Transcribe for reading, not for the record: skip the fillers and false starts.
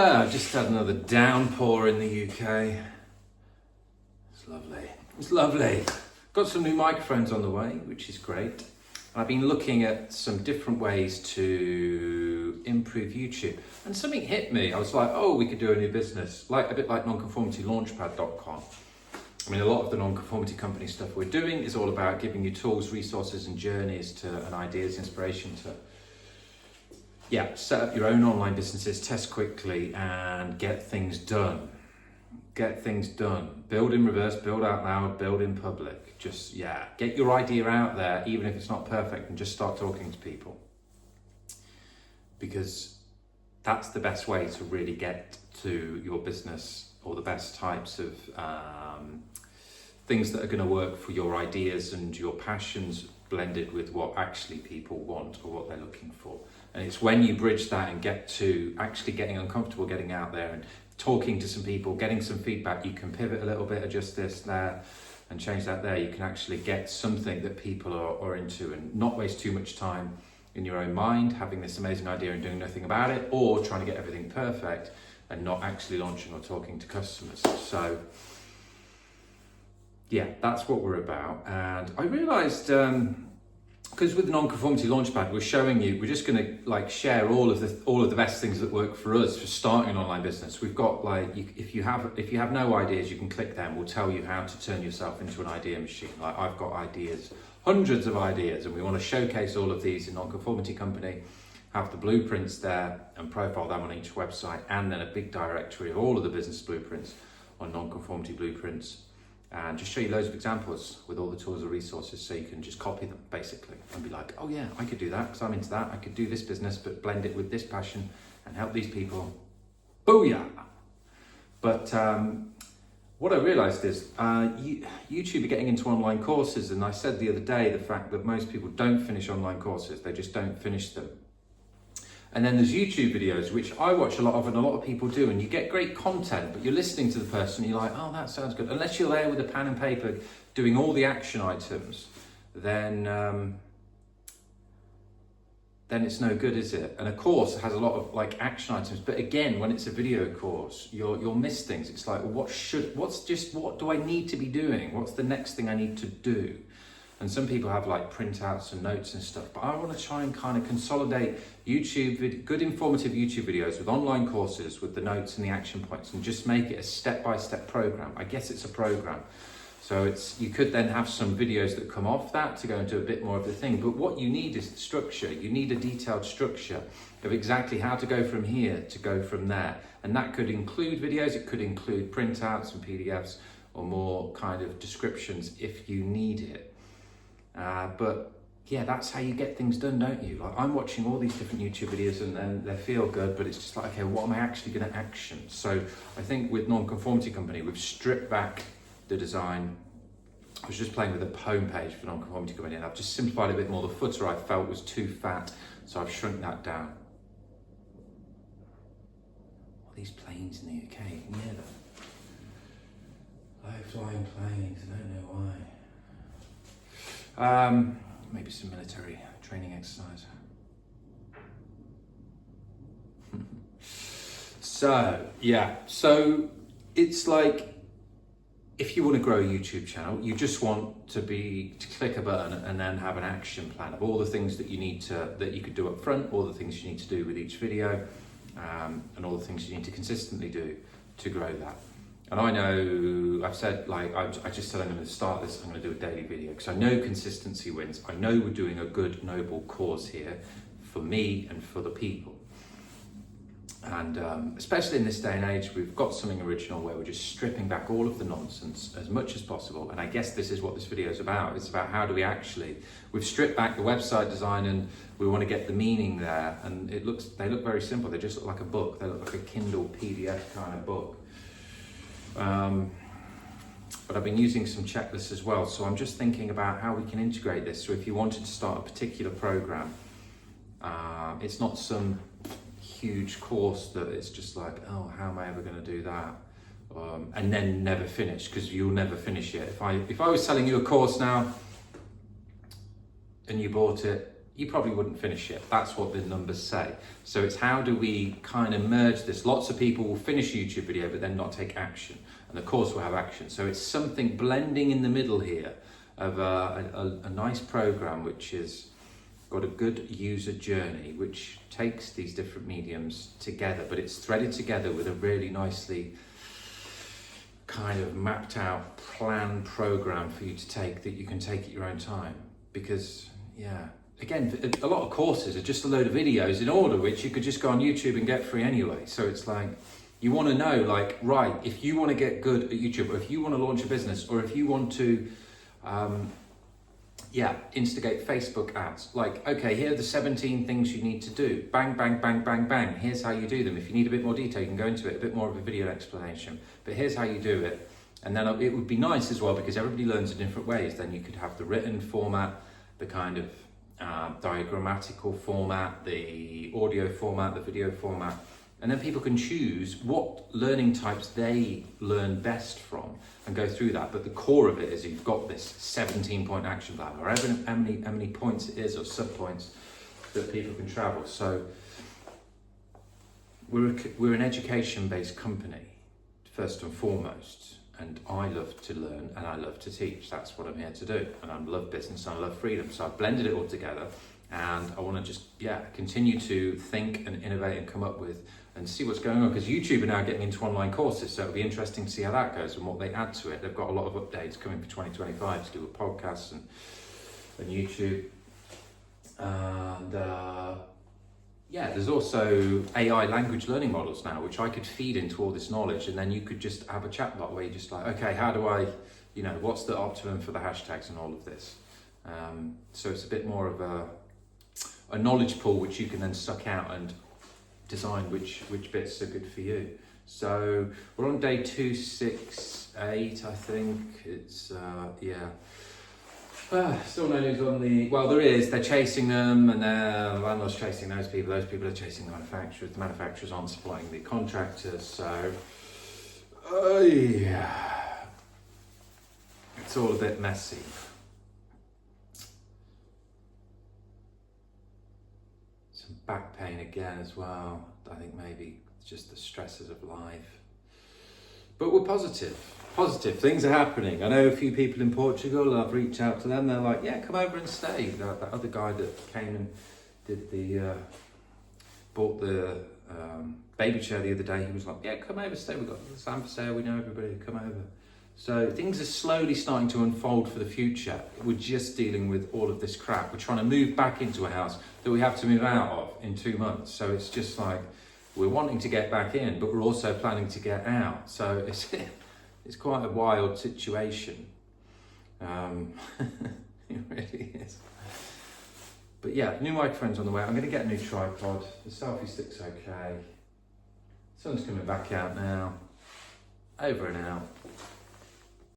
Just had another downpour in the UK. It's lovely. It's lovely. Got some new microphones on the way, which is great. I've been looking at some different ways to improve YouTube. And something hit me. I was like, oh, we could do a new business, like a bit like nonconformitylaunchpad.com. I mean, a lot of the nonconformity company stuff we're doing is all about giving you tools, resources, and journeys and ideas, inspiration to set up your own online businesses, test quickly, and get things done. Get things done. Build in reverse, build out loud, build in public. Just, get your idea out there, even if it's not perfect, and just start talking to people. Because that's the best way to really get to your business, or the best types of things that are going to work for your ideas and your passions, blended with what actually people want or what they're looking for. And it's when you bridge that and get to actually getting uncomfortable, getting out there and talking to some people, getting some feedback, you can pivot a little bit, adjust this there and change that there. You can actually get something that people are into and not waste too much time in your own mind, having this amazing idea and doing nothing about it, or trying to get everything perfect and not actually launching or talking to customers. So that's what we're about. And I realized, because with the Nonconformity Launchpad, we're just going to share all of the best things that work for us for starting an online business. We've got if you have no ideas, you can click them. We'll tell you how to turn yourself into an idea machine. Like, I've got ideas, hundreds of ideas, and we want to showcase all of these in Nonconformity Company, have the blueprints there and profile them on each website, and then a big directory of all of the business blueprints on Nonconformity Blueprints. And just show you loads of examples with all the tools and resources, so you can just copy them basically and be like, oh yeah, I could do that because I'm into that. I could do this business, but blend it with this passion and help these people. Booyah! But what I realized is YouTube are getting into online courses. And I said the other day, the fact that most people don't finish online courses, they just don't finish them. And then there's YouTube videos, which I watch a lot of and a lot of people do, and you get great content, but you're listening to the person, you're like, oh, that sounds good. Unless you're there with a pen and paper doing all the action items, then it's no good, is it? And a course has a lot of action items, but again, when it's a video course, you'll miss things. It's like, what do I need to be doing? What's the next thing I need to do? And some people have printouts and notes and stuff, but I want to try and kind of consolidate good informative YouTube videos with online courses with the notes and the action points, and just make it a step-by-step program. I guess it's a program. So you could then have some videos that come off that to go into a bit more of the thing. But what you need is structure. You need a detailed structure of exactly how to go from here to go from there. And that could include videos, it could include printouts and PDFs, or more kind of descriptions if you need it. But that's how you get things done, don't you? I'm watching all these different YouTube videos and they feel good, but it's just like, okay, what am I actually going to action? So I think with Nonconformity Company, we've stripped back the design. I was just playing with the homepage for Nonconformity Company, and I've just simplified it a bit more. The footer I felt was too fat, so I've shrunk that down. All these planes in the UK, you can hear them. Low-flying planes, I don't know why. Maybe some military training exercise. So it's like, if you want to grow a YouTube channel, you just want to click a button and then have an action plan of all the things that you could do up front, all the things you need to do with each video, and all the things you need to consistently do to grow that. And I know, I've said, I just said I'm going to start this, I'm going to do a daily video, because I know consistency wins. I know we're doing a good, noble cause here for me and for the people. And especially in this day and age, we've got something original where we're just stripping back all of the nonsense as much as possible. And I guess this is what this video is about. It's about how do we've stripped back the website design, and we want to get the meaning there. And they look very simple. They just look like a book. They look like a Kindle PDF kind of book. But I've been using some checklists as well, so I'm just thinking about how we can integrate this. So if you wanted to start a particular program, it's not some huge course that it's just like, oh, how am I ever going to do that? And then never finish, because you'll never finish it. If I was selling you a course now and you bought it, you probably wouldn't finish it. That's what the numbers say. So it's how do we kind of merge this? Lots of people will finish a YouTube video but then not take action. And the course will have action. So it's something blending in the middle here of a nice program which has got a good user journey, which takes these different mediums together, but it's threaded together with a really nicely kind of mapped out plan program for you to take that you can take at your own time. Because yeah, again, a lot of courses are just a load of videos in order, which you could just go on YouTube and get free anyway. So it's like, you want to know, like, right, if you want to get good at YouTube, or if you want to launch a business, or if you want to instigate Facebook ads, like, okay, here are the 17 things you need to do. Bang, bang, bang, bang, bang. Here's how you do them. If you need a bit more detail, you can go into it, a bit more of a video explanation. But here's how you do it. And then it would be nice as well, because everybody learns in different ways. Then you could have the written format, the kind of diagrammatical format, the audio format, the video format. And then people can choose what learning types they learn best from and go through that. But the core of it is you've got this 17-point action plan, or how many points it is, or sub-points that people can travel. So we're an education-based company, first and foremost. And I love to learn and I love to teach. That's what I'm here to do. And I love business and I love freedom. So I've blended it all together. And I want to just, continue to think and innovate and come up with and see what's going on, because YouTube are now getting into online courses, so it'll be interesting to see how that goes and what they add to it. They've got a lot of updates coming for 2025 to do with podcasts and YouTube. And there's also AI language learning models now, which I could feed into all this knowledge, and then you could just have a chat bot where you're just like, okay, how do I, what's the optimum for the hashtags and all of this? So it's a bit more of a knowledge pool which you can then suck out and design which bits are good for you. So we're on day 268, I think. It's still no news on there is, they're chasing them, and the landlord's chasing those people are chasing the manufacturers aren't supporting the contractors, so it's all a bit messy. Back pain again as well. I think maybe it's just the stresses of life. But we're positive. Things are happening. I know a few people in Portugal, I've reached out to them. They're like, yeah, come over and stay. That other guy that came and did bought the baby chair the other day, he was like, yeah, come over, stay. We've got the Sam for sale. We know everybody, come over. So things are slowly starting to unfold for the future. We're just dealing with all of this crap. We're trying to move back into a house that we have to move out of in 2 months. So it's just like, we're wanting to get back in, but we're also planning to get out. So it's quite a wild situation. It really is. But yeah, new microphone's on the way. I'm going to get a new tripod. The selfie stick's okay. Sun's coming back out now. Over and out.